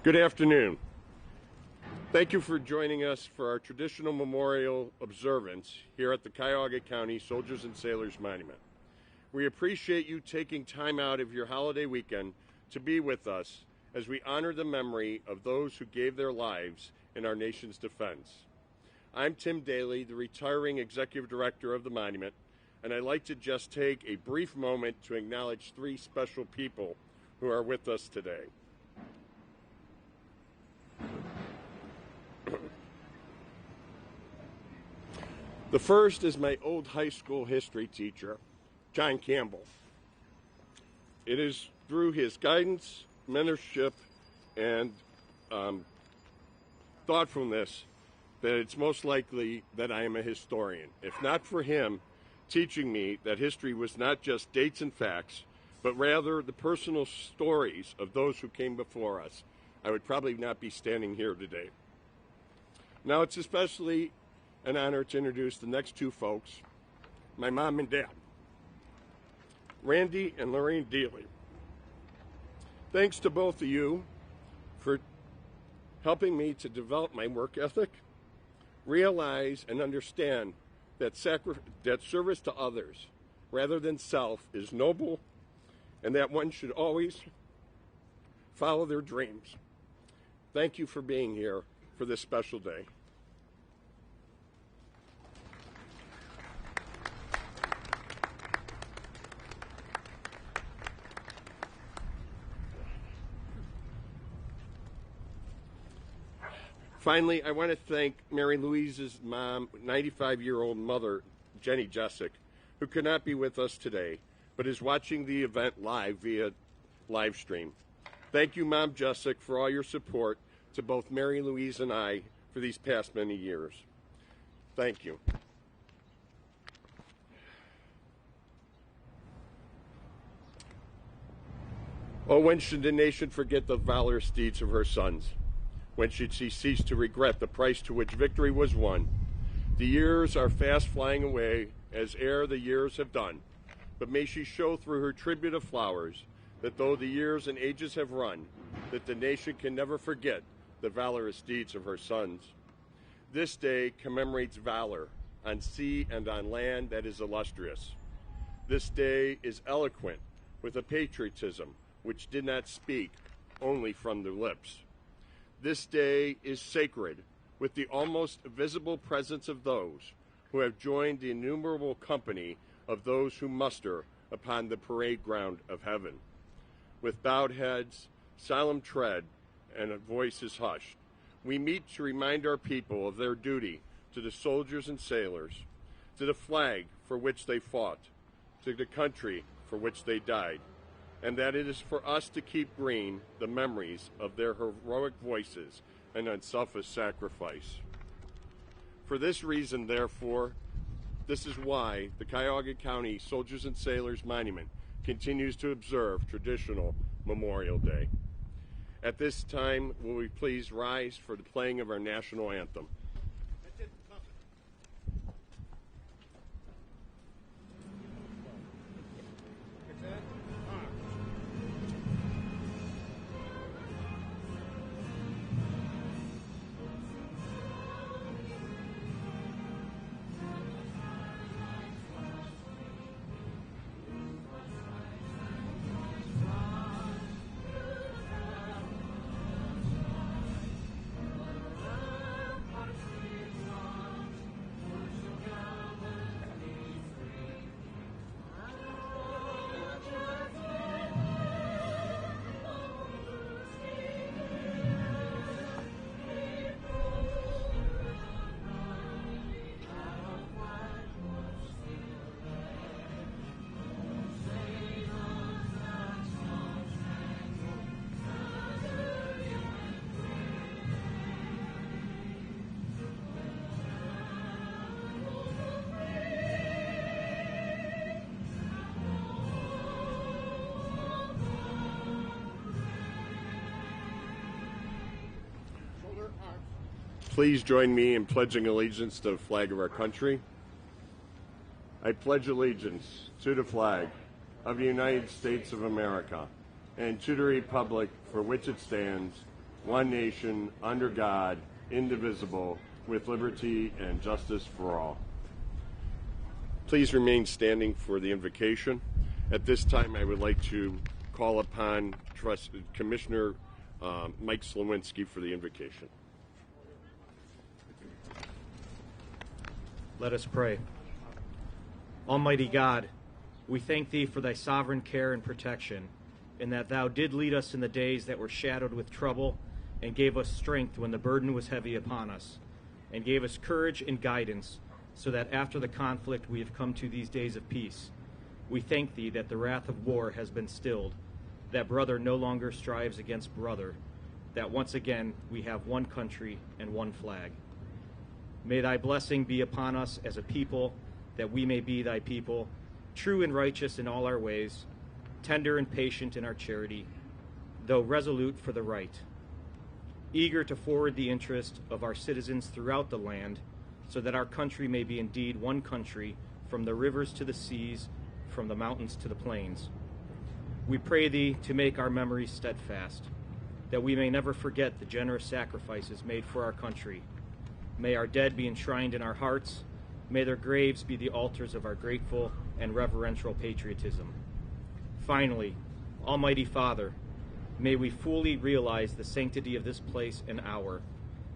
Good afternoon. Thank you for joining us for our traditional memorial observance here at the Cuyahoga County Soldiers and Sailors Monument. We appreciate you taking time out of your holiday weekend to be with us as we honor the memory of those who gave their lives in our nation's defense. I'm Tim Daley, the retiring Executive Director of the Monument, and I'd like to just take a brief moment to acknowledge three special people who are with us today. The first is my old high school history teacher, John Campbell. It is through his guidance, mentorship, and thoughtfulness that it's most likely that I am a historian. If not for him teaching me that history was not just dates and facts, but rather the personal stories of those who came before us, I would probably not be standing here today. Now it's especially an honor to introduce the next two folks, my mom and dad, Randy and Lorraine Daly. Thanks to both of you for helping me to develop my work ethic, realize and understand that service to others rather than self is noble, and that one should always follow their dreams. Thank you for being here for this special day. Finally, I want to thank Mary Louise's mom, 95-year-old mother, Jenny Jessic, who could not be with us today, but is watching the event live via live stream. Thank you, Mom Jessic, for all your support to both Mary Louise and I for these past many years. Thank you. Oh, when should the nation forget the valorous deeds of her sons? When should she cease to regret the price to which victory was won? The years are fast flying away, as ere the years have done. But may she show through her tribute of flowers that though the years and ages have run, that the nation can never forget the valorous deeds of her sons. This day commemorates valor on sea and on land that is illustrious. This day is eloquent with a patriotism which did not speak only from their lips. This day is sacred with the almost visible presence of those who have joined the innumerable company of those who muster upon the parade ground of heaven. With bowed heads, solemn tread, and voices hushed, we meet to remind our people of their duty to the soldiers and sailors, to the flag for which they fought, to the country for which they died, and that it is for us to keep green the memories of their heroic voices and unselfish sacrifice. For this reason, therefore, this is why the Cuyahoga County Soldiers and Sailors Monument continues to observe traditional Memorial Day. At this time, will we please rise for the playing of our national anthem? Please join me in pledging allegiance to the flag of our country. I pledge allegiance to the flag of the United States of America and to the republic for which it stands, one nation, under God, indivisible, with liberty and justice for all. Please remain standing for the invocation. At this time, I would like to call upon Commissioner Mike Slowinski for the invocation. Let us pray. Almighty God, we thank Thee for Thy sovereign care and protection, in that Thou did lead us in the days that were shadowed with trouble, and gave us strength when the burden was heavy upon us, and gave us courage and guidance, so that after the conflict we have come to these days of peace. We thank Thee that the wrath of war has been stilled, that brother no longer strives against brother, that once again we have one country and one flag. May Thy blessing be upon us as a people, that we may be Thy people, true and righteous in all our ways, tender and patient in our charity, though resolute for the right, eager to forward the interest of our citizens throughout the land, so that our country may be indeed one country, from the rivers to the seas, from the mountains to the plains. We pray Thee to make our memories steadfast, that we may never forget the generous sacrifices made for our country. May our dead be enshrined in our hearts. May their graves be the altars of our grateful and reverential patriotism. Finally, Almighty Father, may we fully realize the sanctity of this place and hour.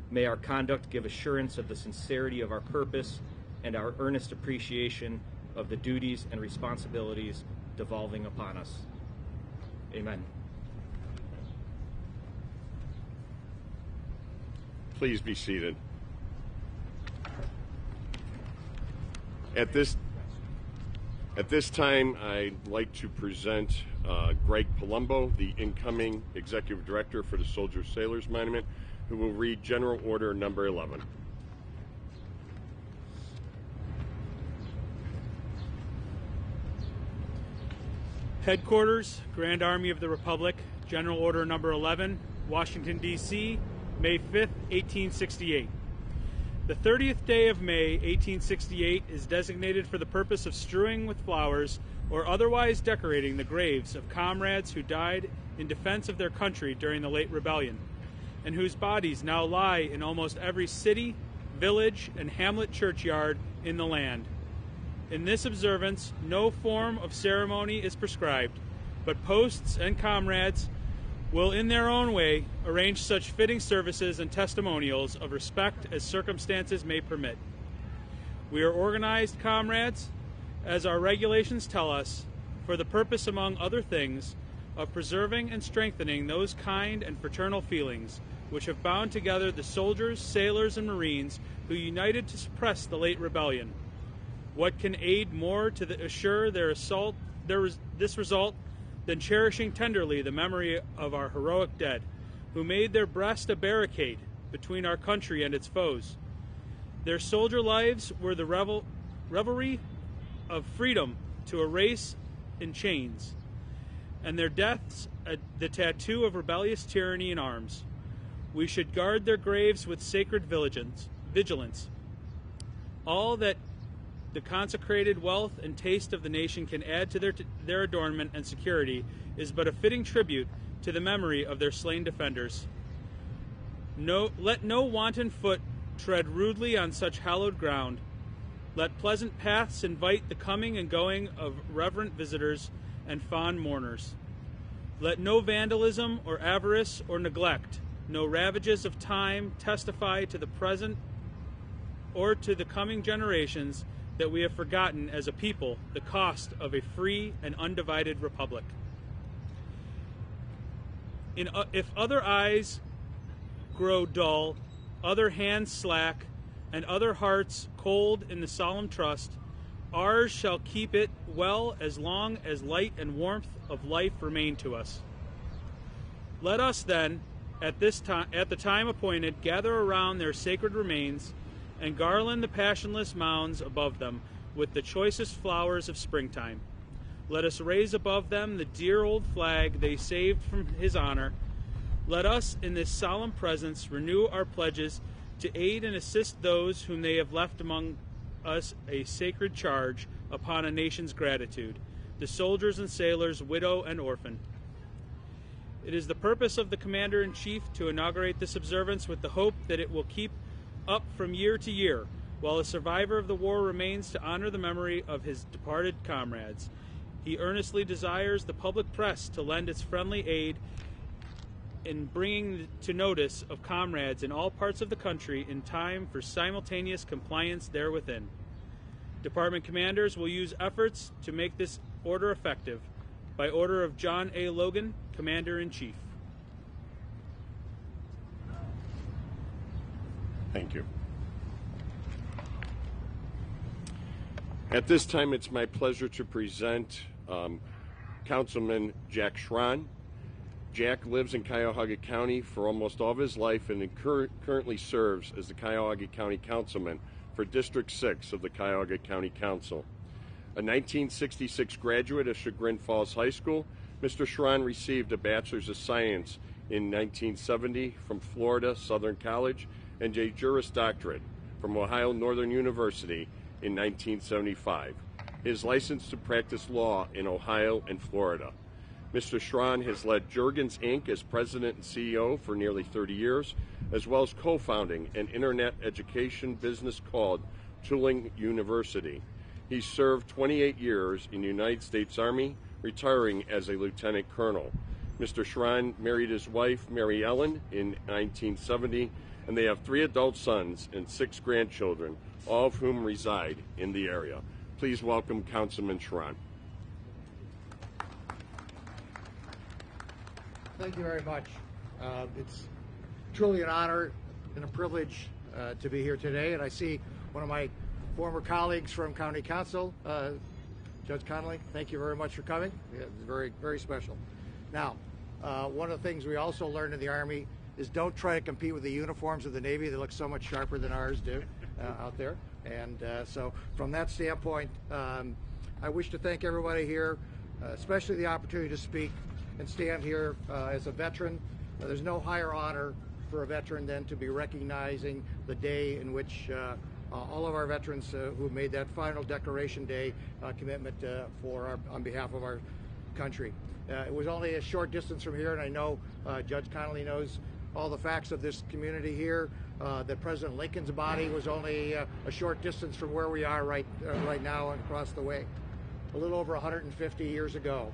May our conduct give assurance of the sincerity of our purpose and our earnest appreciation of the duties and responsibilities devolving upon us. Amen. Please be seated. At this time, I'd like to present Greg Palumbo, the incoming Executive Director for the Soldiers Sailors Monument, who will read General Order Number 11. Headquarters, Grand Army of the Republic, General Order Number 11, Washington, D.C., May 5th, 1868. The 30th day of May, 1868, is designated for the purpose of strewing with flowers or otherwise decorating the graves of comrades who died in defense of their country during the late rebellion, and whose bodies now lie in almost every city, village, and hamlet churchyard in the land. In this observance, no form of ceremony is prescribed, but posts and comrades will in their own way arrange such fitting services and testimonials of respect as circumstances may permit. We are organized, comrades, as our regulations tell us, for the purpose, among other things, of preserving and strengthening those kind and fraternal feelings which have bound together the soldiers, sailors, and Marines who united to suppress the late rebellion. What can aid more to assure this result than cherishing tenderly the memory of our heroic dead, who made their breast a barricade between our country and its foes. Their soldier lives were the revelry of freedom to a race in chains, and their deaths the tattoo of rebellious tyranny in arms. We should guard their graves with sacred vigilance. All that the consecrated wealth and taste of the nation can add to their adornment and security is but a fitting tribute to the memory of their slain defenders. Let no wanton foot tread rudely on such hallowed ground. Let pleasant paths invite the coming and going of reverent visitors and fond mourners. Let no vandalism or avarice or neglect, no ravages of time testify to the present or to the coming generations that we have forgotten as a people the cost of a free and undivided republic. If other eyes grow dull, other hands slack, and other hearts cold in the solemn trust, ours shall keep it well as long as light and warmth of life remain to us. Let us then, at the time appointed, gather around their sacred remains and garland the passionless mounds above them with the choicest flowers of springtime. Let us raise above them the dear old flag they saved from his honor. Let us, in this solemn presence, renew our pledges to aid and assist those whom they have left among us a sacred charge upon a nation's gratitude, the soldiers and sailors, widow and orphan. It is the purpose of the Commander-in-Chief to inaugurate this observance with the hope that it will keep up from year to year, while a survivor of the war remains, to honor the memory of his departed comrades. He earnestly desires the public press to lend its friendly aid in bringing to notice of comrades in all parts of the country in time for simultaneous compliance therewithin. Department commanders will use efforts to make this order effective. By order of John A. Logan, Commander-in-Chief. Thank you. At this time, it's my pleasure to present Councilman Jack Schron. Jack lives in Cuyahoga County for almost all of his life and currently serves as the Cuyahoga County Councilman for District 6 of the Cuyahoga County Council. A 1966 graduate of Chagrin Falls High School, Mr. Schron received a Bachelor's of Science in 1970 from Florida Southern College and a Juris Doctorate from Ohio Northern University in 1975. He is licensed to practice law in Ohio and Florida. Mr. Schron has led Juergens Inc. as president and CEO for nearly 30 years, as well as co-founding an internet education business called Tooling University. He served 28 years in the United States Army, retiring as a lieutenant colonel. Mr. Schron married his wife, Mary Ellen, in 1970, and they have 3 adult sons and 6 grandchildren, all of whom reside in the area. Please welcome Councilman Schron. Thank you very much. It's truly an honor and a privilege to be here today, and I see one of my former colleagues from County Council, Judge Connolly. Thank you very much for coming. It's very, very special. Now, one of the things we also learned in the Army is don't try to compete with the uniforms of the Navy. They look so much sharper than ours do out there. And so from that standpoint, I wish to thank everybody here, especially the opportunity to speak and stand here as a veteran. There's no higher honor for a veteran than to be recognizing the day in which all of our veterans who made that final Declaration Day commitment on behalf of our country. It was only a short distance from here, and I know Judge Connolly knows all the facts of this community here, that President Lincoln's body was only a short distance from where we are right now and across the way. A little over 150 years ago,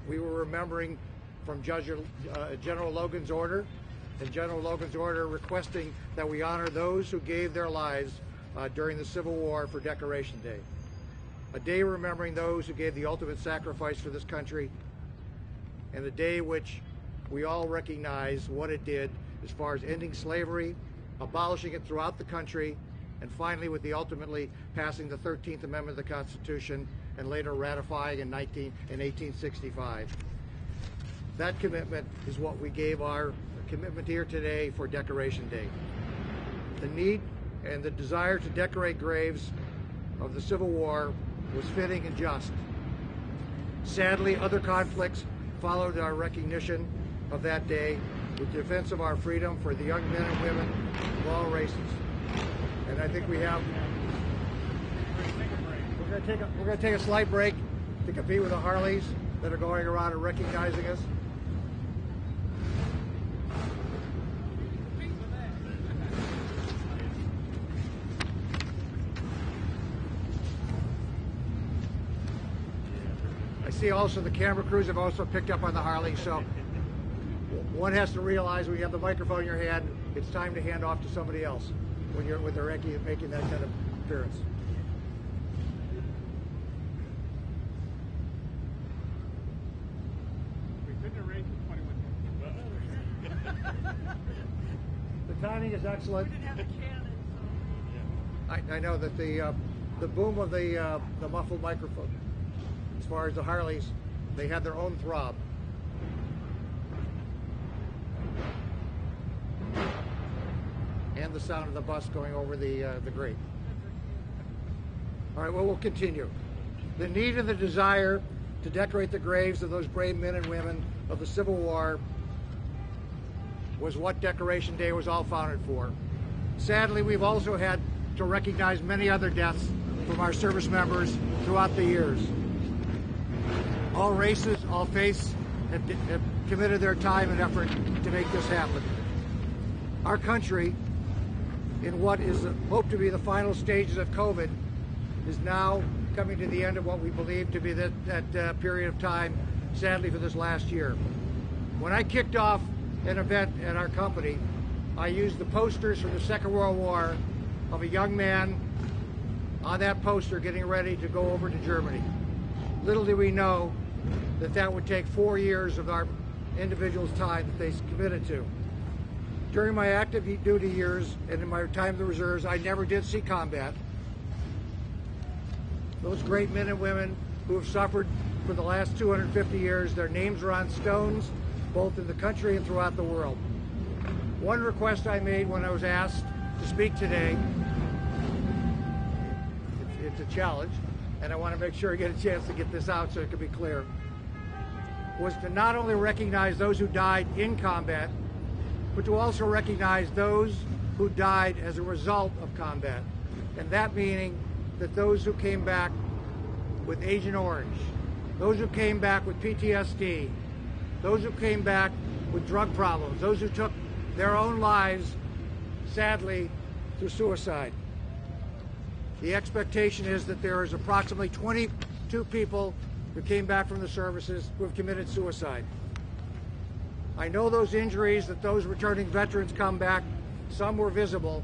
we were remembering from General Logan's order, and General Logan's order requesting that we honor those who gave their lives during the Civil War for Decoration Day. A day remembering those who gave the ultimate sacrifice for this country, and a day which we all recognize what it did as far as ending slavery, abolishing it throughout the country, and finally with the ultimately passing the 13th Amendment of the Constitution and later ratifying in 1865. That commitment is what we gave our commitment here today for Decoration Day. The need and the desire to decorate graves of the Civil War was fitting and just. Sadly, other conflicts followed our recognition of that day with defense of our freedom for the young men and women of all races. And I think we have. We're going to take a slight break to compete with the Harleys that are going around and recognizing us. I see also the camera crews have also picked up on the Harley, so one has to realize when you have the microphone in your hand, it's time to hand off to somebody else when they're making that kind of appearance. We couldn't arrange with 21 minutes. The timing is excellent. We didn't have a cannon, so. I know that the boom of the muffled microphone, as far as the Harleys, they had their own throb. And the sound of the bus going over the grate. All right, well, we'll continue. The need and the desire to decorate the graves of those brave men and women of the Civil War was what Decoration Day was all founded for. Sadly, we've also had to recognize many other deaths from our service members throughout the years. All races, all faiths, have committed their time and effort to make this happen. Our country, in what is hoped to be the final stages of COVID, is now coming to the end of what we believe to be that period of time, sadly, for this last year. When I kicked off an event at our company, I used the posters from the Second World War of a young man on that poster getting ready to go over to Germany. Little did we know that would take 4 years of our individuals' time that they committed to. During my active duty years and in my time in the reserves, I never did see combat. Those great men and women who have suffered for the last 250 years, their names are on stones, both in the country and throughout the world. One request I made when I was asked to speak today, it's a challenge, and I want to make sure I get a chance to get this out so it can be clear, was to not only recognize those who died in combat, but to also recognize those who died as a result of combat. And that meaning that those who came back with Agent Orange, those who came back with PTSD, those who came back with drug problems, those who took their own lives, sadly, through suicide. The expectation is that there is approximately 22 people who came back from the services who have committed suicide. I know those injuries that those returning veterans come back, some were visible,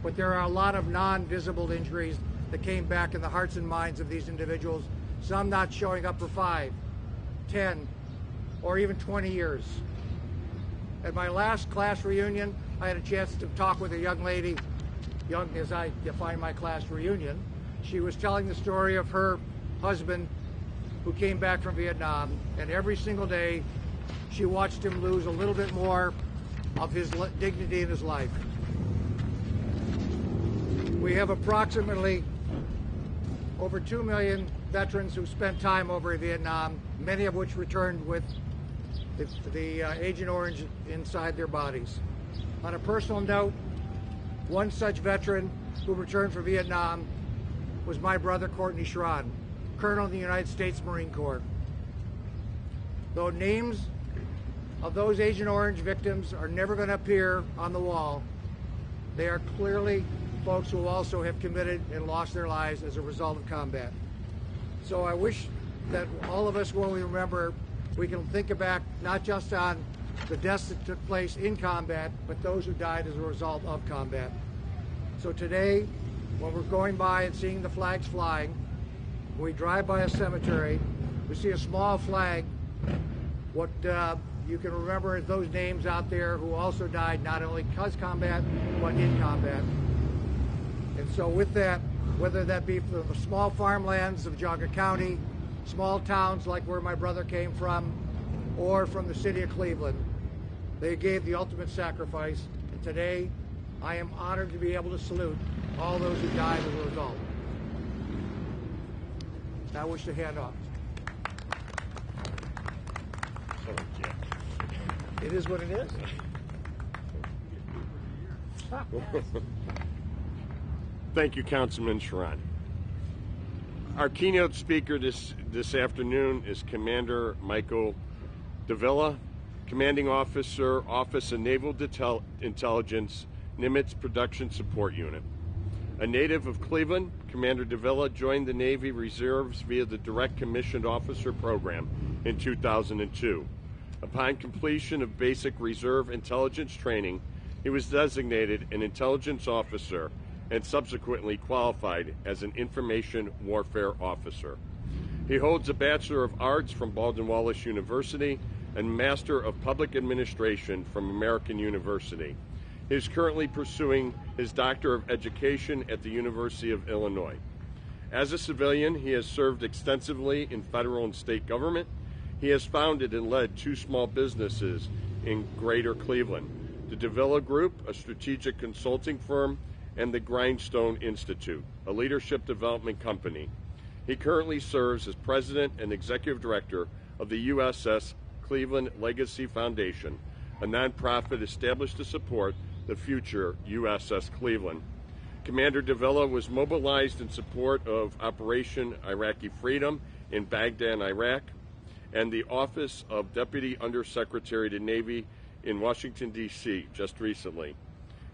but there are a lot of non-visible injuries that came back in the hearts and minds of these individuals, some not showing up for 5, 10, or even 20 years. At my last class reunion, I had a chance to talk with a young lady, young as I define my class reunion. She was telling the story of her husband who came back from Vietnam, and every single day she watched him lose a little bit more of his dignity in his life. We have approximately over 2 million veterans who spent time over in Vietnam, many of which returned with the Agent Orange inside their bodies. On a personal note, one such veteran who returned from Vietnam was my brother, Courtney Schron, Colonel in the United States Marine Corps. Though names of those Agent Orange victims are never going to appear on the wall, they are clearly folks who also have committed and lost their lives as a result of combat. So I wish that all of us, when we remember, we can think back not just on the deaths that took place in combat, but those who died as a result of combat. So today, when we're going by and seeing the flags flying, when we drive by a cemetery, we see a small flag. What you can remember is those names out there who also died not only because combat, but in combat. And so with that, whether that be from the small farmlands of Cuyahoga County, small towns like where my brother came from, or from the city of Cleveland, they gave the ultimate sacrifice. And today, I am honored to be able to salute all those who died as a result. Now I wish to hand off. It is what it is. Thank you, Councilman Schron. Our keynote speaker this afternoon is Commander Michael Davila, Commanding Officer, Office of Naval Intelligence, Nimitz Production Support Unit. A native of Cleveland, Commander Davila joined the Navy Reserves via the Direct Commissioned Officer Program in 2002. Upon completion of basic reserve intelligence training, he was designated an intelligence officer and subsequently qualified as an information warfare officer. He holds a Bachelor of Arts from Baldwin-Wallace University and Master of Public Administration from American University. He is currently pursuing his Doctor of Education at the University of Illinois. As a civilian, he has served extensively in federal and state government. He has founded and led 2 small businesses in Greater Cleveland, the Davila Group, a strategic consulting firm, and the Grindstone Institute, a leadership development company. He currently serves as President and Executive Director of the USS Cleveland Legacy Foundation, a nonprofit established to support the future USS Cleveland. Commander Davila was mobilized in support of Operation Iraqi Freedom in Baghdad, Iraq, and the Office of Deputy Undersecretary to Navy in Washington, D.C. just recently.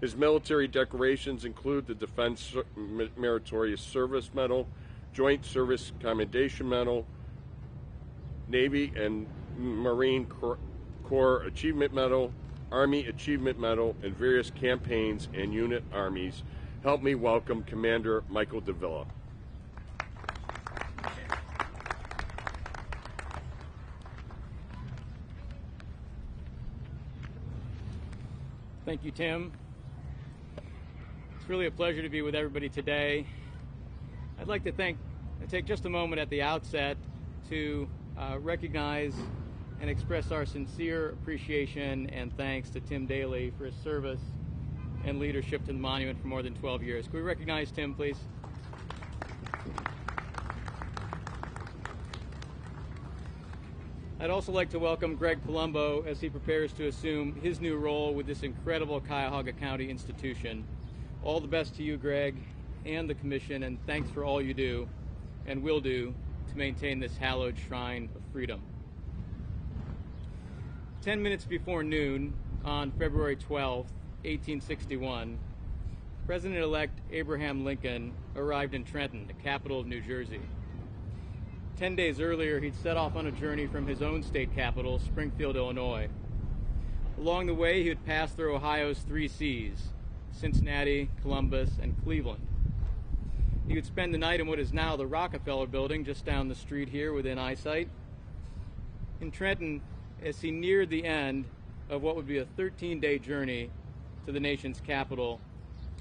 His military decorations include the Defense Meritorious Service Medal, Joint Service Commendation Medal, Navy and Marine Corps Achievement Medal, Army Achievement Medal, and various campaigns and unit armies. Help me welcome Commander Michael Davila. Thank you, Tim. It's really a pleasure to be with everybody today. I'd like to take just a moment at the outset to recognize and express our sincere appreciation and thanks to Tim Daley for his service and leadership to the monument for more than 12 years. Can we recognize Tim, please? I'd also like to welcome Greg Palumbo as he prepares to assume his new role with this incredible Cuyahoga County institution. All the best to you, Greg, and the Commission, and thanks for all you do and will do to maintain this hallowed shrine of freedom. 10 minutes before noon on February 12, 1861, President-elect Abraham Lincoln arrived in Trenton, the capital of New Jersey. 10 days earlier, he'd set off on a journey from his own state capital, Springfield, Illinois. Along the way, he would pass through Ohio's 3 Cs, Cincinnati, Columbus, and Cleveland. He would spend the night in what is now the Rockefeller Building, just down the street here within eyesight. In Trenton, as he neared the end of what would be a 13-day journey to the nation's capital,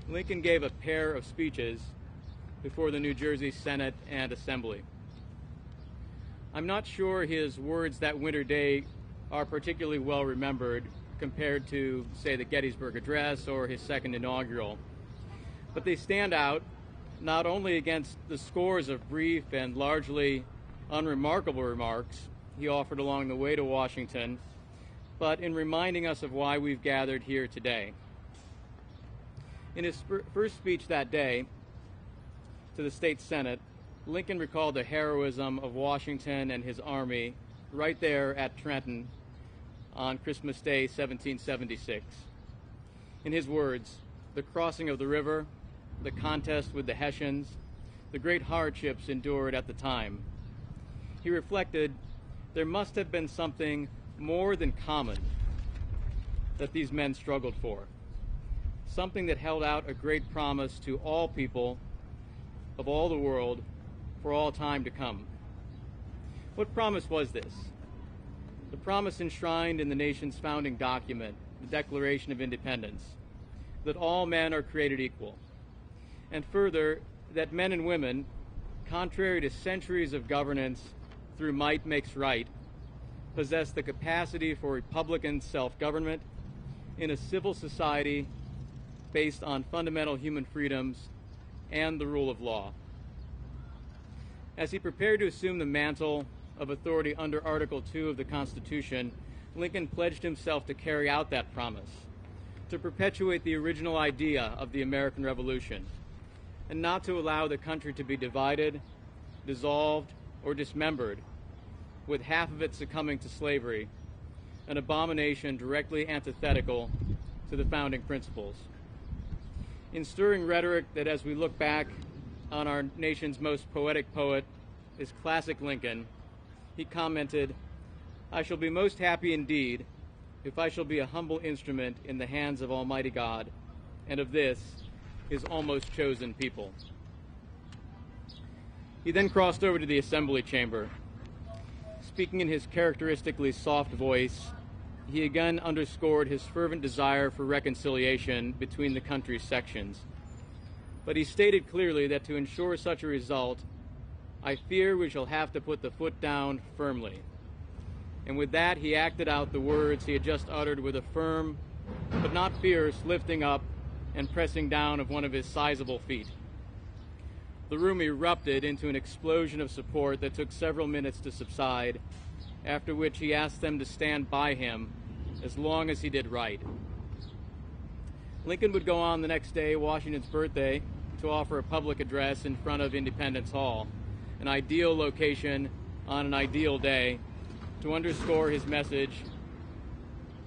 Lincoln gave a pair of speeches before the New Jersey Senate and Assembly. I'm not sure his words that winter day are particularly well remembered compared to, say, the Gettysburg Address or his second inaugural, but they stand out not only against the scores of brief and largely unremarkable remarks he offered along the way to Washington, but in reminding us of why we've gathered here today. In his first speech that day to the state Senate, Lincoln recalled the heroism of Washington and his army right there at Trenton on Christmas Day, 1776. In his words, the crossing of the river, the contest with the Hessians, the great hardships endured at the time. He reflected there must have been something more than common that these men struggled for, something that held out a great promise to all people of all the world for all time to come. What promise was this? The promise enshrined in the nation's founding document, the Declaration of Independence, that all men are created equal, and further, that men and women, contrary to centuries of governance through might makes right, possess the capacity for Republican self-government in a civil society based on fundamental human freedoms and the rule of law. As he prepared to assume the mantle of authority under Article 2 of the Constitution, Lincoln pledged himself to carry out that promise, to perpetuate the original idea of the American Revolution, and not to allow the country to be divided, dissolved, or dismembered, with half of it succumbing to slavery, an abomination directly antithetical to the founding principles. In stirring rhetoric that, as we look back on our nation's most poetic poet, is classic Lincoln, he commented, "I shall be most happy indeed if I shall be a humble instrument in the hands of Almighty God, and of this, his almost chosen people." He then crossed over to the Assembly chamber. Speaking in his characteristically soft voice, he again underscored his fervent desire for reconciliation between the country's sections. But he stated clearly that to ensure such a result, "I fear we shall have to put the foot down firmly." And with that, he acted out the words he had just uttered with a firm, but not fierce, lifting up and pressing down of one of his sizable feet. The room erupted into an explosion of support that took several minutes to subside, after which he asked them to stand by him as long as he did right. Lincoln would go on the next day, Washington's birthday, to offer a public address in front of Independence Hall, an ideal location on an ideal day to underscore his message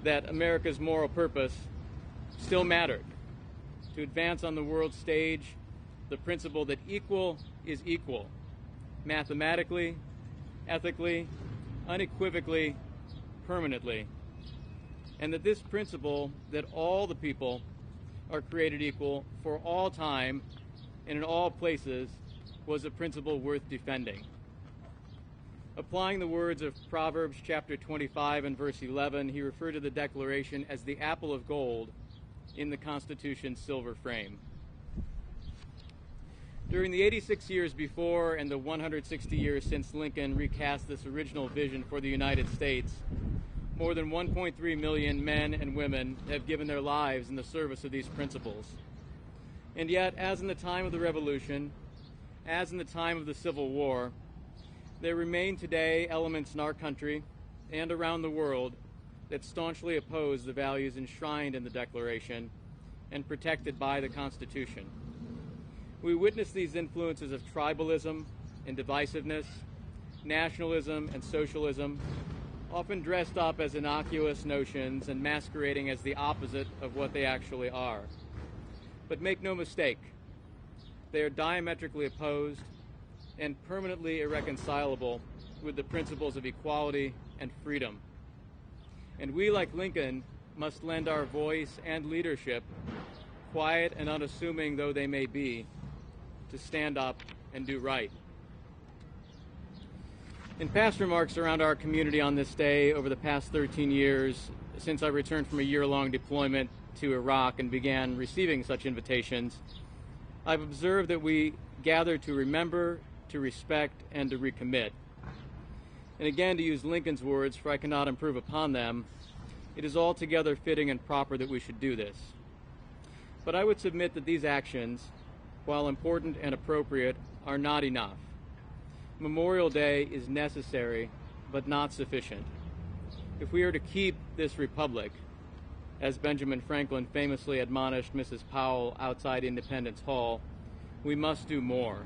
that America's moral purpose still mattered, to advance on the world stage the principle that equal is equal, mathematically, ethically, unequivocally, permanently, and that this principle that all the people are created equal for all time and in all places was a principle worth defending. Applying the words of Proverbs chapter 25 and verse 11, he referred to the Declaration as the apple of gold in the Constitution's silver frame. During the 86 years before and the 160 years since Lincoln recast this original vision for the United States, more than 1.3 million men and women have given their lives in the service of these principles. And yet, as in the time of the Revolution, as in the time of the Civil War, there remain today elements in our country and around the world that staunchly oppose the values enshrined in the Declaration and protected by the Constitution. We witness these influences of tribalism and divisiveness, nationalism and socialism, often dressed up as innocuous notions and masquerading as the opposite of what they actually are. But make no mistake, they are diametrically opposed and permanently irreconcilable with the principles of equality and freedom. And we, like Lincoln, must lend our voice and leadership, quiet and unassuming though they may be, to stand up and do right. In past remarks around our community on this day over the past 13 years, since I returned from a year-long deployment to Iraq and began receiving such invitations, I've observed that we gather to remember, to respect, and to recommit. And again, to use Lincoln's words, for I cannot improve upon them, it is altogether fitting and proper that we should do this. But I would submit that these actions, while important and appropriate, are not enough. Memorial Day is necessary, but not sufficient. If we are to keep this republic, as Benjamin Franklin famously admonished Mrs. Powell outside Independence Hall, we must do more.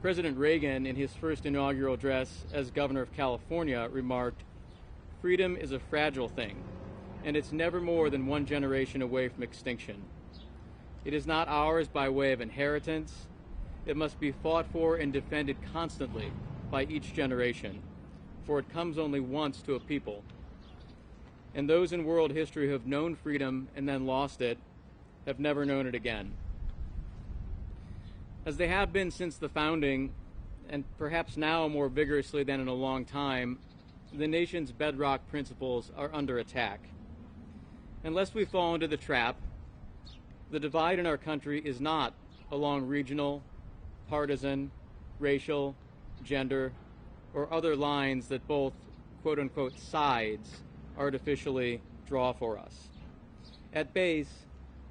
President Reagan, in his first inaugural address as governor of California, remarked, "Freedom is a fragile thing, and it's never more than one generation away from extinction. It is not ours by way of inheritance. It must be fought for and defended constantly by each generation, for it comes only once to a people. And those in world history who have known freedom and then lost it have never known it again." As they have been since the founding, and perhaps now more vigorously than in a long time, the nation's bedrock principles are under attack. Unless we fall into the trap, the divide in our country is not along regional, partisan, racial, gender, or other lines that both quote-unquote sides artificially draw for us. At base,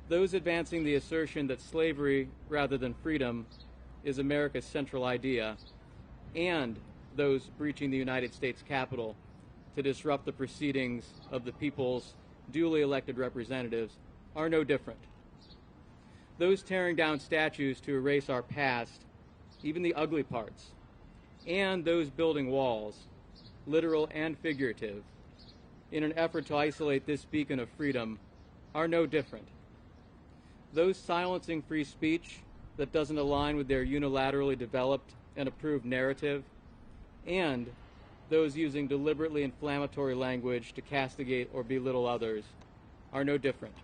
those advancing the assertion that slavery rather than freedom is America's central idea, and those breaching the United States Capitol to disrupt the proceedings of the people's duly elected representatives are no different. Those tearing down statues to erase our past, even the ugly parts, and those building walls, literal and figurative, in an effort to isolate this beacon of freedom, are no different. Those silencing free speech that doesn't align with their unilaterally developed and approved narrative, and those using deliberately inflammatory language to castigate or belittle others, are no different.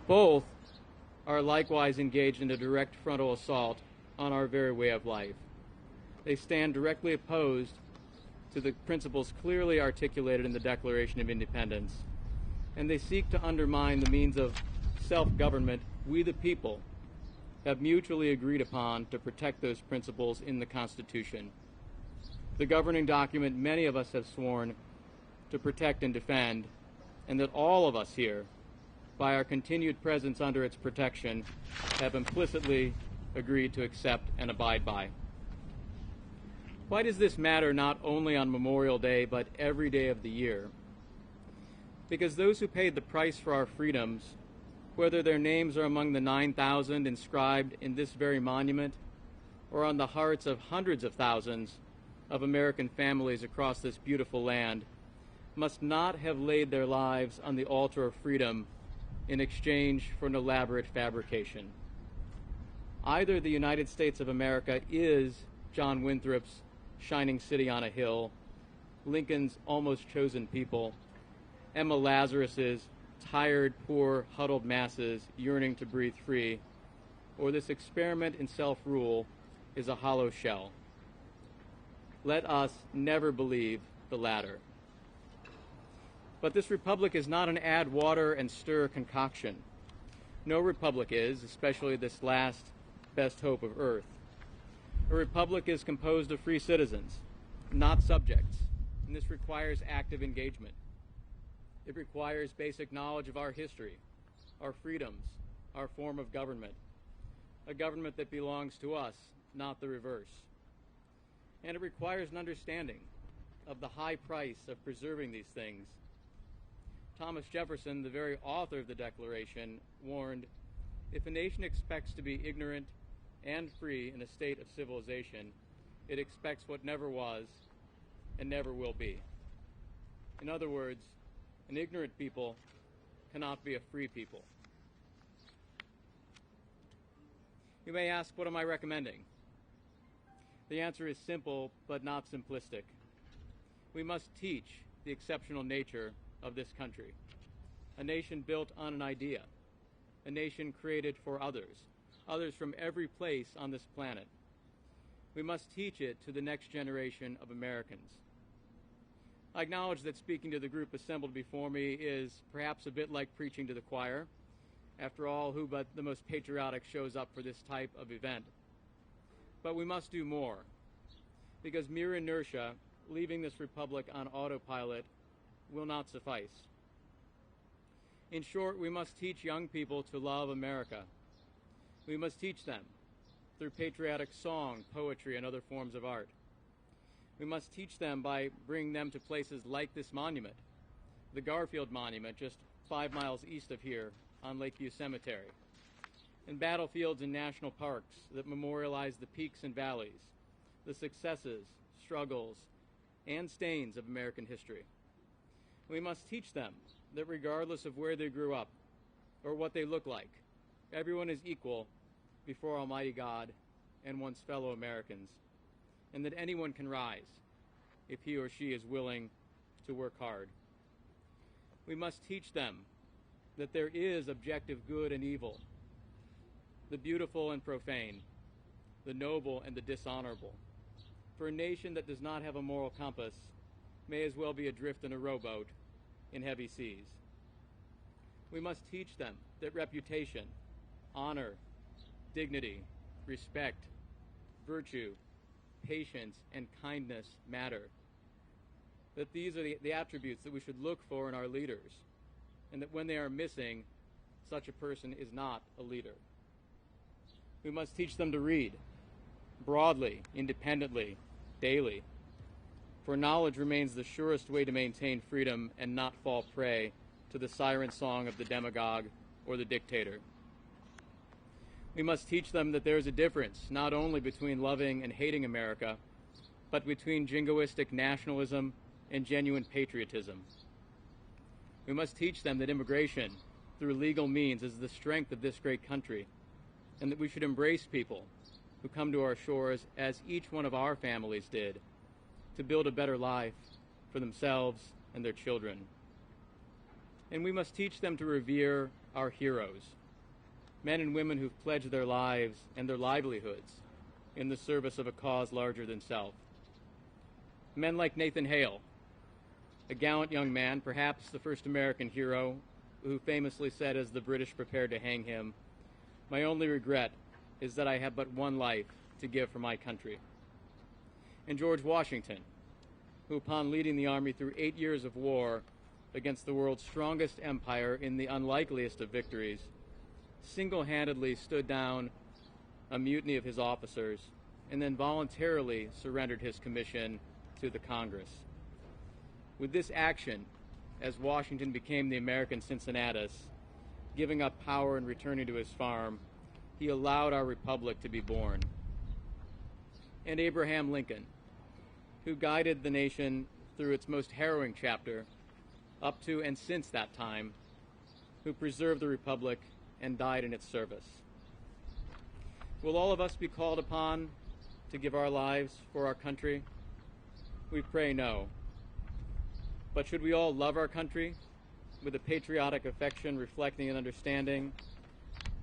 Both are likewise engaged in a direct frontal assault on our very way of life. They stand directly opposed to the principles clearly articulated in the Declaration of Independence, and they seek to undermine the means of self-government we the people have mutually agreed upon to protect those principles in the Constitution, the governing document many of us have sworn to protect and defend, and that all of us here, by our continued presence under its protection, have implicitly agreed to accept and abide by. Why does this matter not only on Memorial Day, but every day of the year? Because those who paid the price for our freedoms whether their names are among the 9,000 inscribed in this very monument or on the hearts of hundreds of thousands of American families across this beautiful land, must not have laid their lives on the altar of freedom in exchange for an elaborate fabrication. Either the United States of America is John Winthrop's shining city on a hill, Lincoln's almost chosen people, Emma Lazarus's tired, poor, huddled masses yearning to breathe free, or this experiment in self-rule is a hollow shell. Let us never believe the latter. But this republic is not an add water and stir concoction. No republic is, especially this last best hope of earth. A republic is composed of free citizens, not subjects, and this requires active engagement. It requires basic knowledge of our history, our freedoms, our form of government, a government that belongs to us, not the reverse. And it requires an understanding of the high price of preserving these things. Thomas Jefferson, the very author of the Declaration, warned, if a nation expects to be ignorant and free in a state of civilization, it expects what never was and never will be. In other words, an ignorant people cannot be a free people. You may ask, what am I recommending? The answer is simple, but not simplistic. We must teach the exceptional nature of this country, a nation built on an idea, a nation created for others, others from every place on this planet. We must teach it to the next generation of Americans. I acknowledge that speaking to the group assembled before me is perhaps a bit like preaching to the choir. After all, who but the most patriotic shows up for this type of event? But we must do more, because mere inertia, leaving this republic on autopilot, will not suffice. In short, we must teach young people to love America. We must teach them through patriotic song, poetry, and other forms of art. We must teach them by bringing them to places like this monument, the Garfield Monument, just 5 miles east of here on Lakeview Cemetery, and battlefields and national parks that memorialize the peaks and valleys, the successes, struggles, and stains of American history. We must teach them that regardless of where they grew up or what they look like, everyone is equal before Almighty God and one's fellow Americans, and that anyone can rise if he or she is willing to work hard. We must teach them that there is objective good and evil, the beautiful and profane, the noble and the dishonorable. For a nation that does not have a moral compass may as well be adrift in a rowboat in heavy seas. We must teach them that reputation, honor, dignity, respect, virtue, patience, and kindness matter. That these are the attributes that we should look for in our leaders, and that when they are missing, such a person is not a leader. We must teach them to read, broadly, independently, daily, for knowledge remains the surest way to maintain freedom and not fall prey to the siren song of the demagogue or the dictator. We must teach them that there is a difference not only between loving and hating America, but between jingoistic nationalism and genuine patriotism. We must teach them that immigration through legal means is the strength of this great country, and that we should embrace people who come to our shores as each one of our families did, to build a better life for themselves and their children. And we must teach them to revere our heroes, men and women who've pledged their lives and their livelihoods in the service of a cause larger than self. Men like Nathan Hale, a gallant young man, perhaps the first American hero, who famously said as the British prepared to hang him, "My only regret is that I have but one life to give for my country." And George Washington, who upon leading the army through 8 years of war against the world's strongest empire in the unlikeliest of victories, single-handedly stood down a mutiny of his officers and then voluntarily surrendered his commission to the Congress. With this action, as Washington became the American Cincinnatus, giving up power and returning to his farm, he allowed our republic to be born. And Abraham Lincoln, who guided the nation through its most harrowing chapter, up to and since that time, who preserved the republic and died in its service. Will all of us be called upon to give our lives for our country? We pray no. But should we all love our country with a patriotic affection reflecting an understanding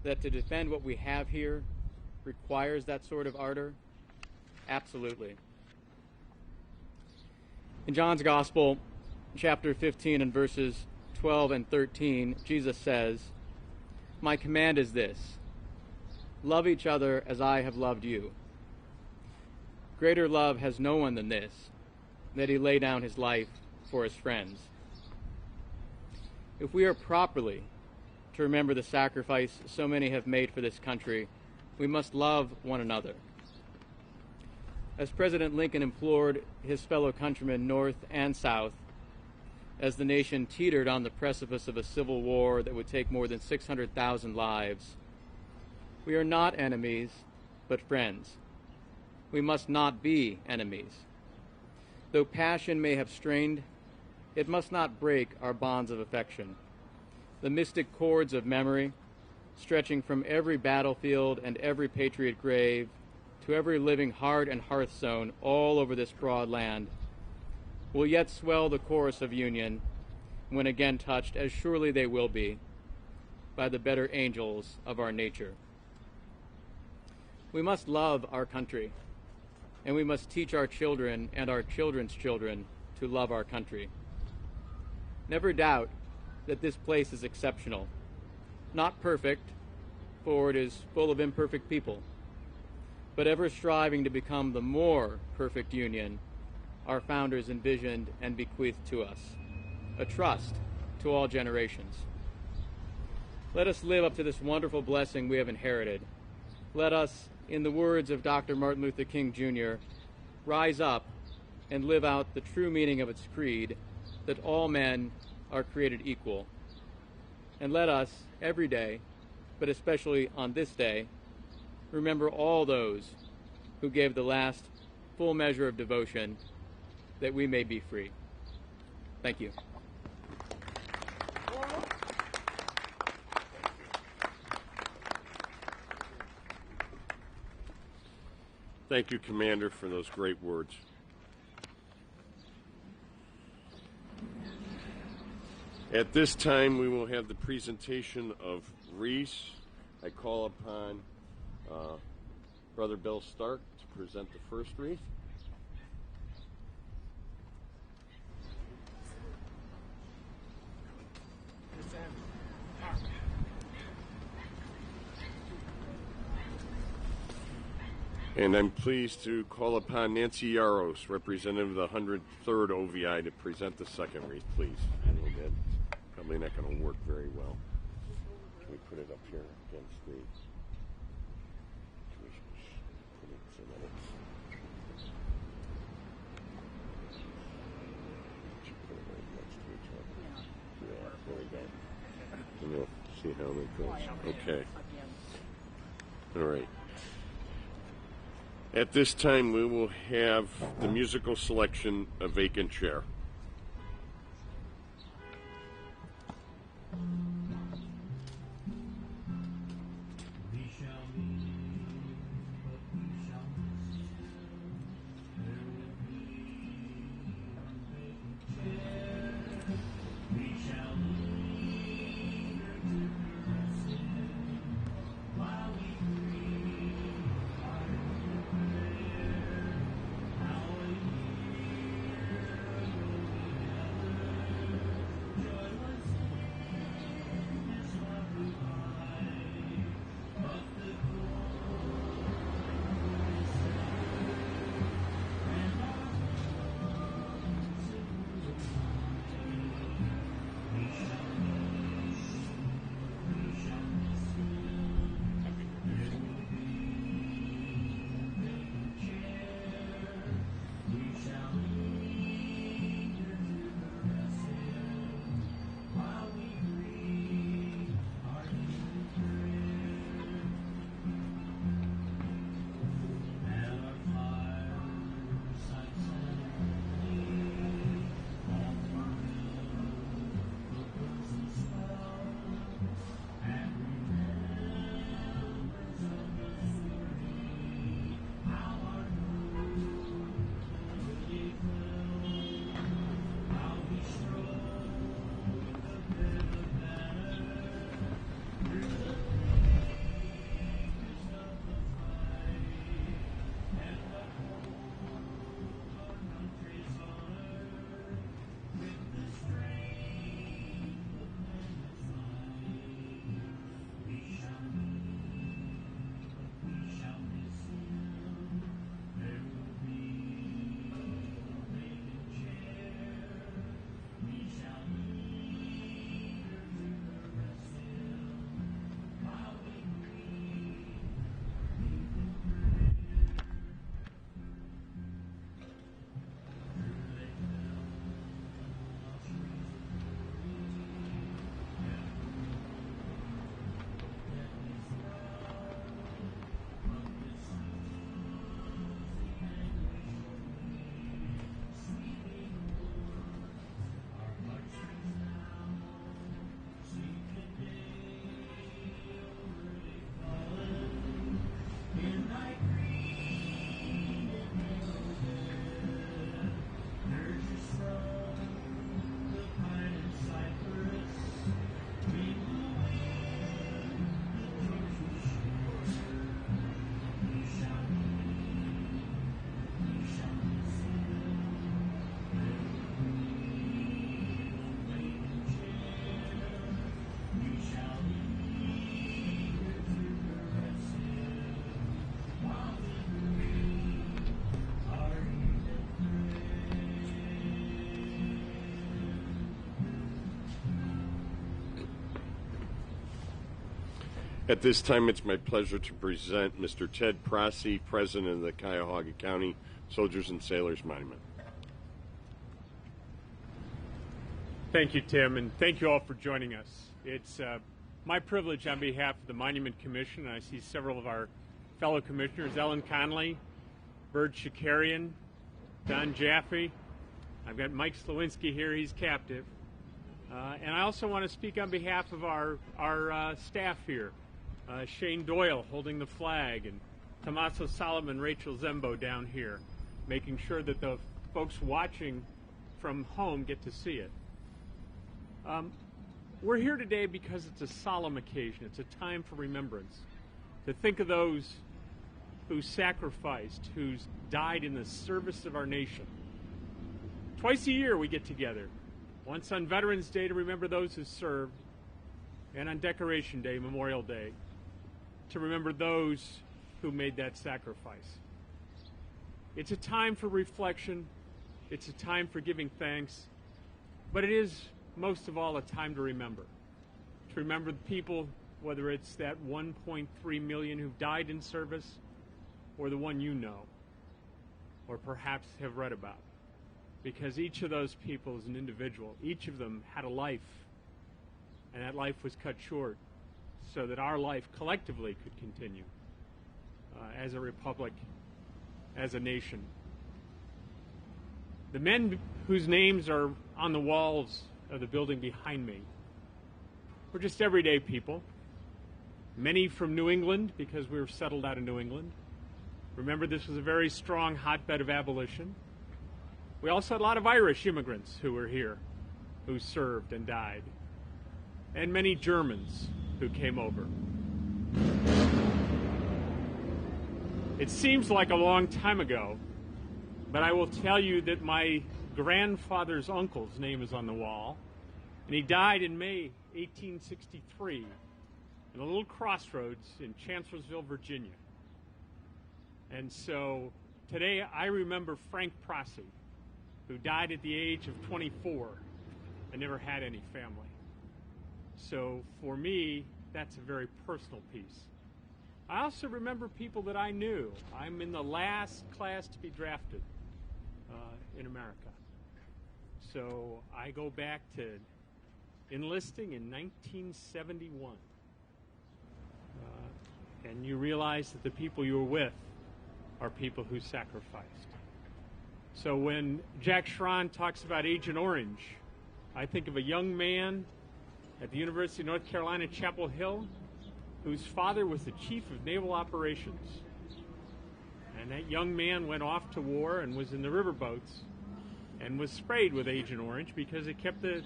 that to defend what we have here requires that sort of ardor? Absolutely. In John's Gospel, chapter 15 and verses 12 and 13, Jesus says, "My command is this, love each other as I have loved you. Greater love has no one than this, that he lay down his life for his friends." If we are properly to remember the sacrifice so many have made for this country, we must love one another. As President Lincoln implored his fellow countrymen north and south, as the nation teetered on the precipice of a civil war that would take more than 600,000 lives, we are not enemies, but friends. We must not be enemies. Though passion may have strained, it must not break our bonds of affection. The mystic cords of memory, stretching from every battlefield and every patriot grave to every living heart and hearthstone all over this broad land, will yet swell the chorus of union when again touched, as surely they will be, by the better angels of our nature. We must love our country, and we must teach our children and our children's children to love our country. Never doubt that this place is exceptional, not perfect, for it is full of imperfect people, but ever striving to become the more perfect union our founders envisioned and bequeathed to us, a trust to all generations. Let us live up to this wonderful blessing we have inherited. Let us, in the words of Dr. Martin Luther King Jr., rise up and live out the true meaning of its creed, that all men are created equal. And let us, every day, but especially on this day, remember all those who gave the last full measure of devotion that we may be free. Thank you. Thank you, Commander, for those great words. At this time, we will have the presentation of wreaths. I call upon Brother Bill Stark to present the first wreath. And I'm pleased to call upon Nancy Yaros, representative of the 103rd OVI, to present the second wreath, please. Probably not going to work very well. Can we put it up here against the... Can we put it so that it's... Should put it right next to each other. Yeah, there we go. And we'll see how it goes. Okay. All right. At this time, we will have the musical selection, A Vacant Chair. At this time, it's my pleasure to present Mr. Ted Crossy, President of the Cuyahoga County Soldiers and Sailors Monument. Thank you, Tim, and thank you all for joining us. It's my privilege on behalf of the Monument Commission, and I see several of our fellow commissioners, Ellen Conley, Bert Shakarian, Don Jaffe. I've got Mike Slowinski here, he's captive. And I also want to speak on behalf of our staff here. Shane Doyle holding the flag, and Tommaso Solomon, Rachel Zembo down here, making sure that the folks watching from home get to see it. We're here today because it's a solemn occasion. It's a time for remembrance, to think of those who sacrificed, who's died in the service of our nation. Twice a year we get together, once on Veterans Day to remember those who served, and on Decoration Day, Memorial Day, to remember those who made that sacrifice. It's a time for reflection, it's a time for giving thanks, but it is most of all a time to remember the people, whether it's that 1.3 million who've died in service, or the one you know, or perhaps have read about. Because each of those people is an individual. Each of them had a life, and that life was cut short so that our life collectively could continue as a republic, as a nation. The men whose names are on the walls of the building behind me were just everyday people, many from New England because we were settled out of New England. Remember, this was a very strong hotbed of abolition. We also had a lot of Irish immigrants who were here, who served and died, and many Germans who came over. It seems like a long time ago, but I will tell you that my grandfather's uncle's name is on the wall, and he died in May 1863 in a little crossroads in Chancellorsville, Virginia. And so today I remember Frank Crossy, who died at the age of 24 and never had any family. So for me, that's a very personal piece. I also remember people that I knew. I'm in the last class to be drafted in America. So I go back to enlisting in 1971. And you realize that the people you were with are people who sacrificed. So when Jack Schron talks about Agent Orange, I think of a young man at the University of North Carolina, Chapel Hill, whose father was the chief of naval operations. And that young man went off to war and was in the riverboats and was sprayed with Agent Orange because it kept the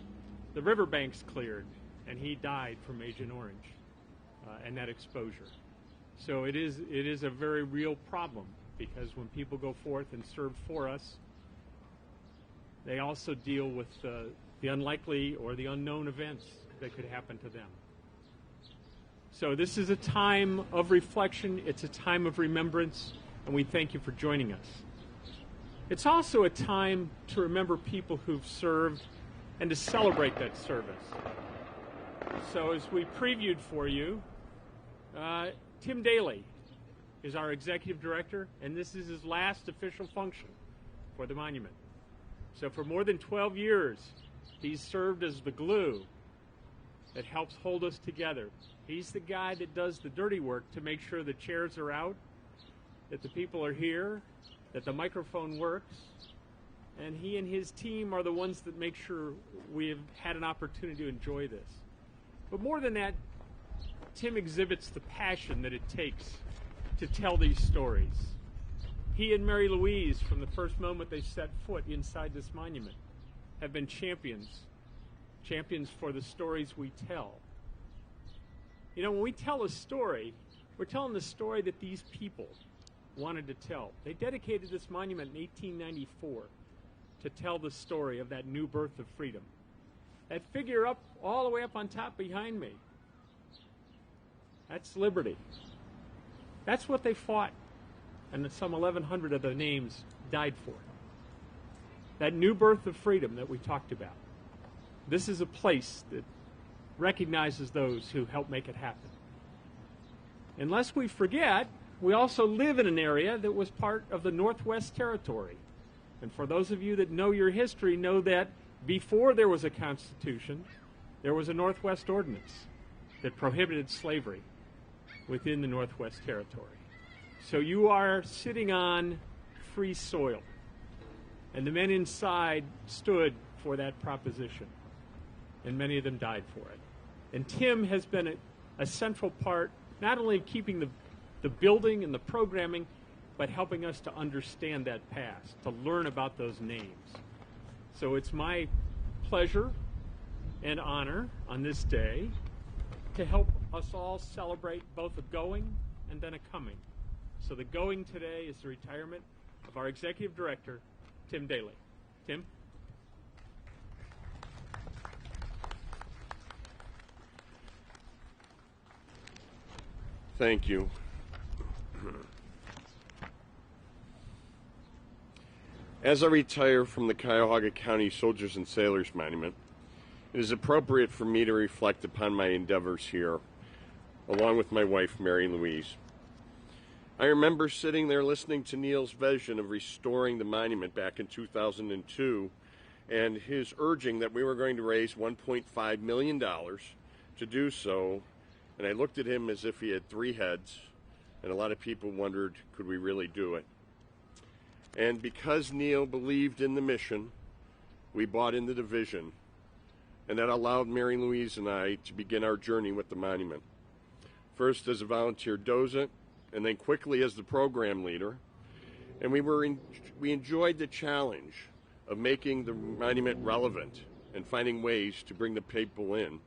riverbanks cleared, and he died from Agent Orange and that exposure. So it is a very real problem, because when people go forth and serve for us, they also deal with the unlikely or the unknown events that could happen to them. So this is a time of reflection, it's a time of remembrance, and we thank you for joining us. It's also a time to remember people who've served and to celebrate that service. So as we previewed for you, Tim Daley is our executive director, and this is his last official function for the monument. So for more than 12 years, he's served as the glue that helps hold us together. He's the guy that does the dirty work to make sure the chairs are out, that the people are here, that the microphone works, and he and his team are the ones that make sure we have had an opportunity to enjoy this. But more than that, Tim exhibits the passion that it takes to tell these stories. He and Mary Louise, from the first moment they set foot inside this monument, have been champions for the stories we tell. You know, when we tell a story, we're telling the story that these people wanted to tell. They dedicated this monument in 1894 to tell the story of that new birth of freedom. That figure up all the way up on top behind me, that's liberty. That's what they fought, and some 1,100 of the names died for. That new birth of freedom that we talked about. This is a place that recognizes those who helped make it happen. And lest we forget, we also live in an area that was part of the Northwest Territory. And for those of you that know your history, know that before there was a Constitution, there was a Northwest Ordinance that prohibited slavery within the Northwest Territory. So you are sitting on free soil. And the men inside stood for that proposition. And many of them died for it. And Tim has been a central part, not only of keeping the building and the programming, but helping us to understand that past, to learn about those names. So it's my pleasure and honor on this day to help us all celebrate both a going and then a coming. So the going today is the retirement of our Executive Director, Tim Daley. Tim? Thank you. As I retire from the Cuyahoga County Soldiers and Sailors Monument, it is appropriate for me to reflect upon my endeavors here, along with my wife, Mary Louise. I remember sitting there listening to Neil's vision of restoring the monument back in 2002 and his urging that we were going to raise $1.5 million to do so. And I looked at him as if he had three heads, and a lot of people wondered, could we really do it? And because Neil believed in the mission, we bought into the vision, and that allowed Mary Louise and I to begin our journey with the monument. First as a volunteer docent, and then quickly as the program leader. And we enjoyed the challenge of making the monument relevant and finding ways to bring the people in.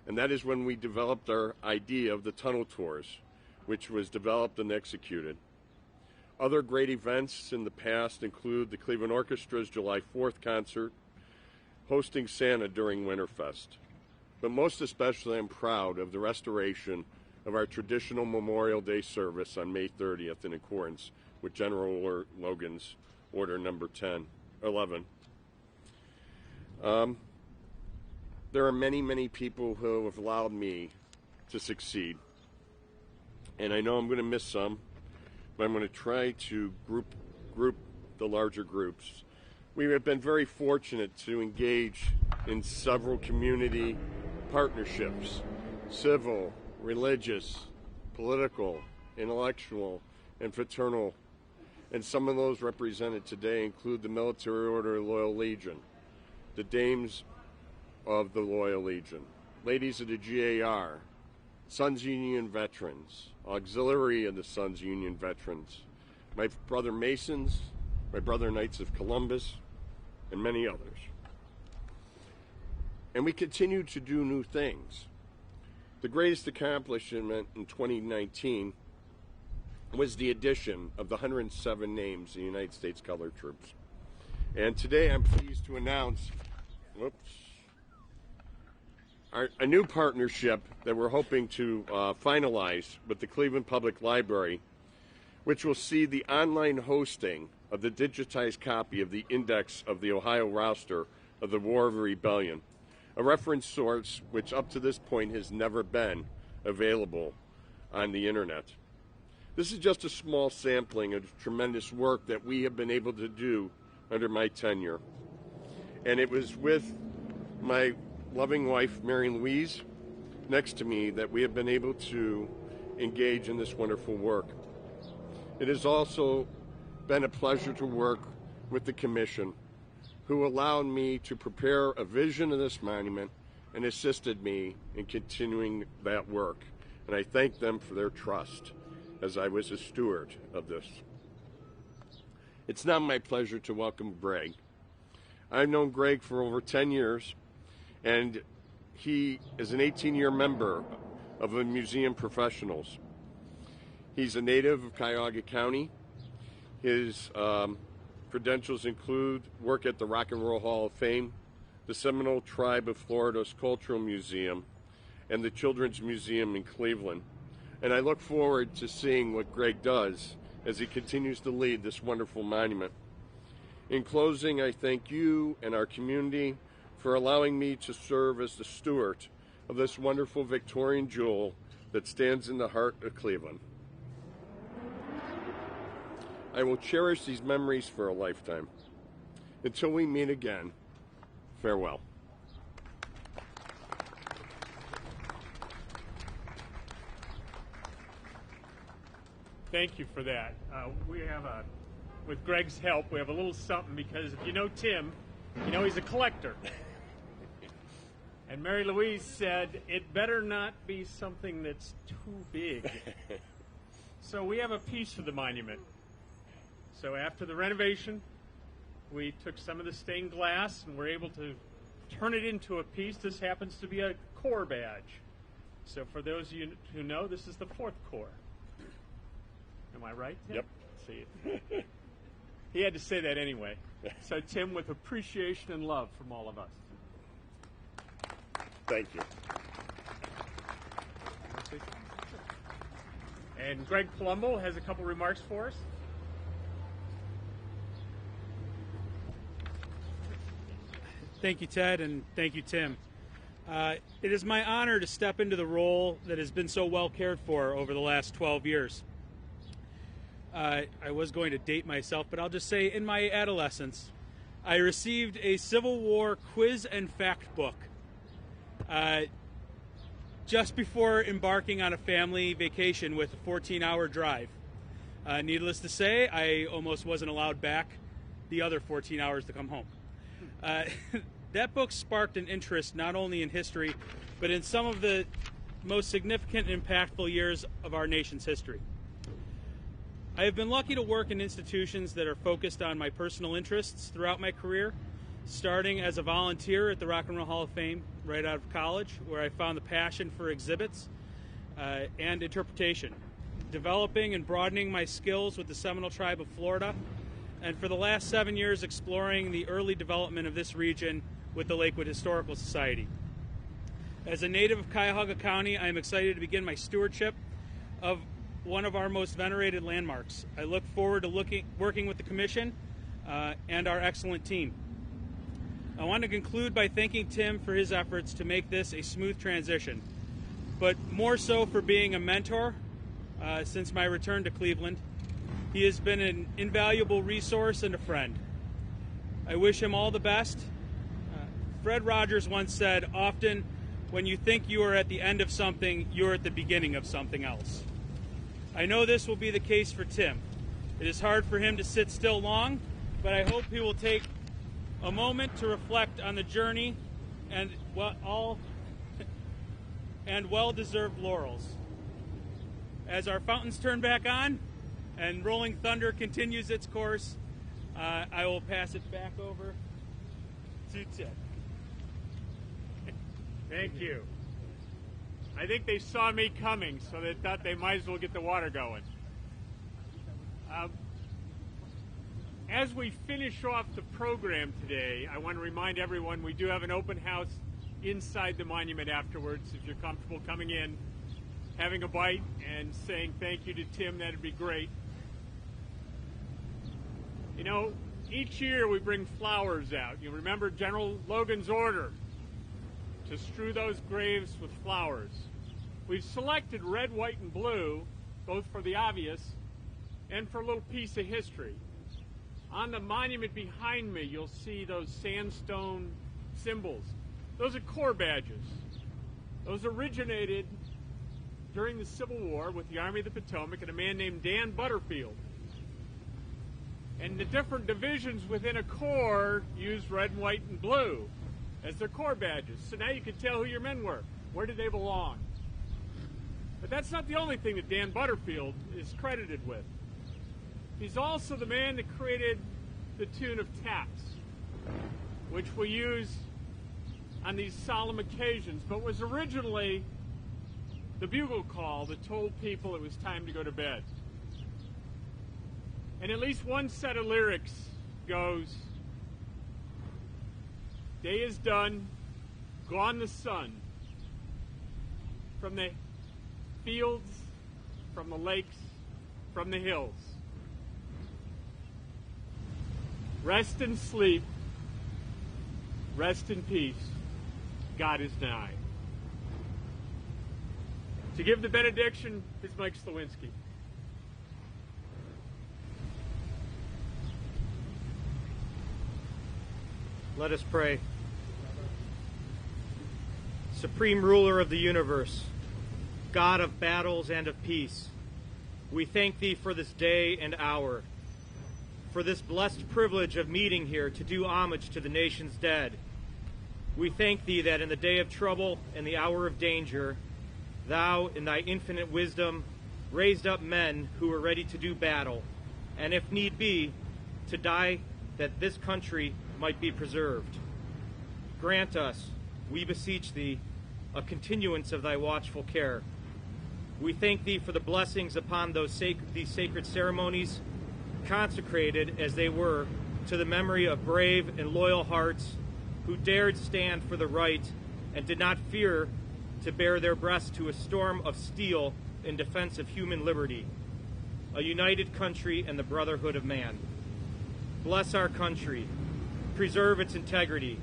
And that is when we developed our idea of the tunnel tours, which was developed and executed. Other great events in the past include the Cleveland Orchestra's July 4th concert, hosting Santa during Winterfest. But most especially, I'm proud of the restoration of our traditional Memorial Day service on May 30th in accordance with General Logan's Order Number 11. There are many, many people who have allowed me to succeed. And I know I'm going to miss some, but I'm going to try to group the larger groups. We have been very fortunate to engage in several community partnerships, civil, religious, political, intellectual, and fraternal. And some of those represented today include the Military Order of Loyal Legion, the Dames of the Loyal Legion, Ladies of the GAR, Sons Union Veterans, Auxiliary of the Sons Union Veterans, my brother Masons, my brother Knights of Columbus, and many others. And we continue to do new things. The greatest accomplishment in 2019 was the addition of the 107 names of the United States Colored Troops. And today I'm pleased to announce, a new partnership that we're hoping to finalize with the Cleveland Public Library, which will see the online hosting of the digitized copy of the Index of the Ohio Roster of the War of Rebellion, a reference source which up to this point has never been available on the internet. This is just a small sampling of the tremendous work that we have been able to do under my tenure. And it was with my loving wife, Mary Louise, next to me that we have been able to engage in this wonderful work. It has also been a pleasure to work with the Commission, who allowed me to prepare a vision of this monument and assisted me in continuing that work. And I thank them for their trust as I was a steward of this. It's now my pleasure to welcome Greg. I've known Greg for over 10 years, and he is an 18-year member of the Museum Professionals. He's a native of Cuyahoga County. His credentials include work at the Rock and Roll Hall of Fame, the Seminole Tribe of Florida's Cultural Museum, and the Children's Museum in Cleveland. And I look forward to seeing what Greg does as he continues to lead this wonderful monument. In closing, I thank you and our community for allowing me to serve as the steward of this wonderful Victorian jewel that stands in the heart of Cleveland. I will cherish these memories for a lifetime. Until we meet again, farewell. Thank you for that. With Greg's help, we have a little something because if you know Tim, you know he's a collector. And Mary Louise said, it better not be something that's too big. So we have a piece of the monument. So after the renovation, we took some of the stained glass and were able to turn it into a piece. This happens to be a Corps badge. So for those of you who know, this is the 4th Corps. Am I right, Tim? Yep. See it. He had to say that anyway. So, Tim, with appreciation and love from all of us. Thank you. And Greg Palumbo has a couple remarks for us. Thank you, Ted, and thank you, Tim. It is my honor to step into the role that has been so well cared for over the last 12 years. I was going to date myself, but I'll just say in my adolescence, I received a Civil War quiz and fact book just before embarking on a family vacation with a 14-hour drive. Needless to say, I almost wasn't allowed back the other 14 hours to come home. That book sparked an interest not only in history, but in some of the most significant and impactful years of our nation's history. I have been lucky to work in institutions that are focused on my personal interests throughout my career, starting as a volunteer at the Rock and Roll Hall of Fame right out of college, where I found the passion for exhibits and interpretation, developing and broadening my skills with the Seminole Tribe of Florida, and for the last 7 years exploring the early development of this region with the Lakewood Historical Society. As a native of Cuyahoga County, I am excited to begin my stewardship of one of our most venerated landmarks. I look forward to working with the Commission and our excellent team. I want to conclude by thanking Tim for his efforts to make this a smooth transition, but more so for being a mentor since my return to Cleveland. He has been an invaluable resource and a friend. I wish him all the best. Fred Rogers once said, often when you think you are at the end of something, you're at the beginning of something else. I know this will be the case for Tim. It is hard for him to sit still long, but I hope he will take a moment to reflect on the journey and well-deserved laurels. As our fountains turn back on and Rolling Thunder continues its course, I will pass it back over to Tim. Thank you. I think they saw me coming, so they thought they might as well get the water going. As we finish off the program today, I want to remind everyone we do have an open house inside the monument afterwards. If you're comfortable coming in, having a bite, and saying thank you to Tim, that'd be great. You know, each year we bring flowers out. You remember General Logan's order to strew those graves with flowers. We've selected red, white, and blue, both for the obvious and for a little piece of history. On the monument behind me, you'll see those sandstone symbols. Those are Corps badges. Those originated during the Civil War with the Army of the Potomac and a man named Dan Butterfield. And the different divisions within a corps use red, white, and blue as their Corps badges. So now you can tell who your men were. Where did they belong? But that's not the only thing that Dan Butterfield is credited with. He's also the man that created the tune of Taps, which we use on these solemn occasions, but was originally the bugle call that told people it was time to go to bed. And at least one set of lyrics goes, "Day is done, gone the sun, from the fields, from the lakes, from the hills. Rest and sleep, rest in peace, God is nigh." To give the benediction is Mike Slawinski. Let us pray. Supreme ruler of the universe, God of battles and of peace, we thank thee for this day and hour, for this blessed privilege of meeting here to do homage to the nation's dead. We thank thee that in the day of trouble and the hour of danger, thou, in thy infinite wisdom, raised up men who were ready to do battle, and if need be, to die that this country might be preserved. Grant us, we beseech thee, a continuance of thy watchful care. We thank thee for the blessings upon these sacred ceremonies, consecrated as they were to the memory of brave and loyal hearts who dared stand for the right and did not fear to bare their breasts to a storm of steel in defense of human liberty, a united country and the brotherhood of man. Bless our country, preserve its integrity,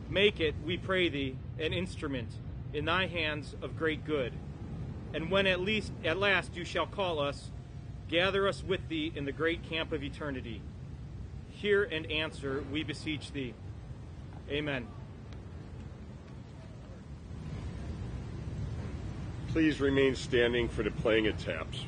make it, we pray thee, an instrument in thy hands of great good. And when at last you shall call us, gather us with thee in the great camp of eternity. Hear and answer, we beseech thee. Amen. Please remain standing for the playing of taps.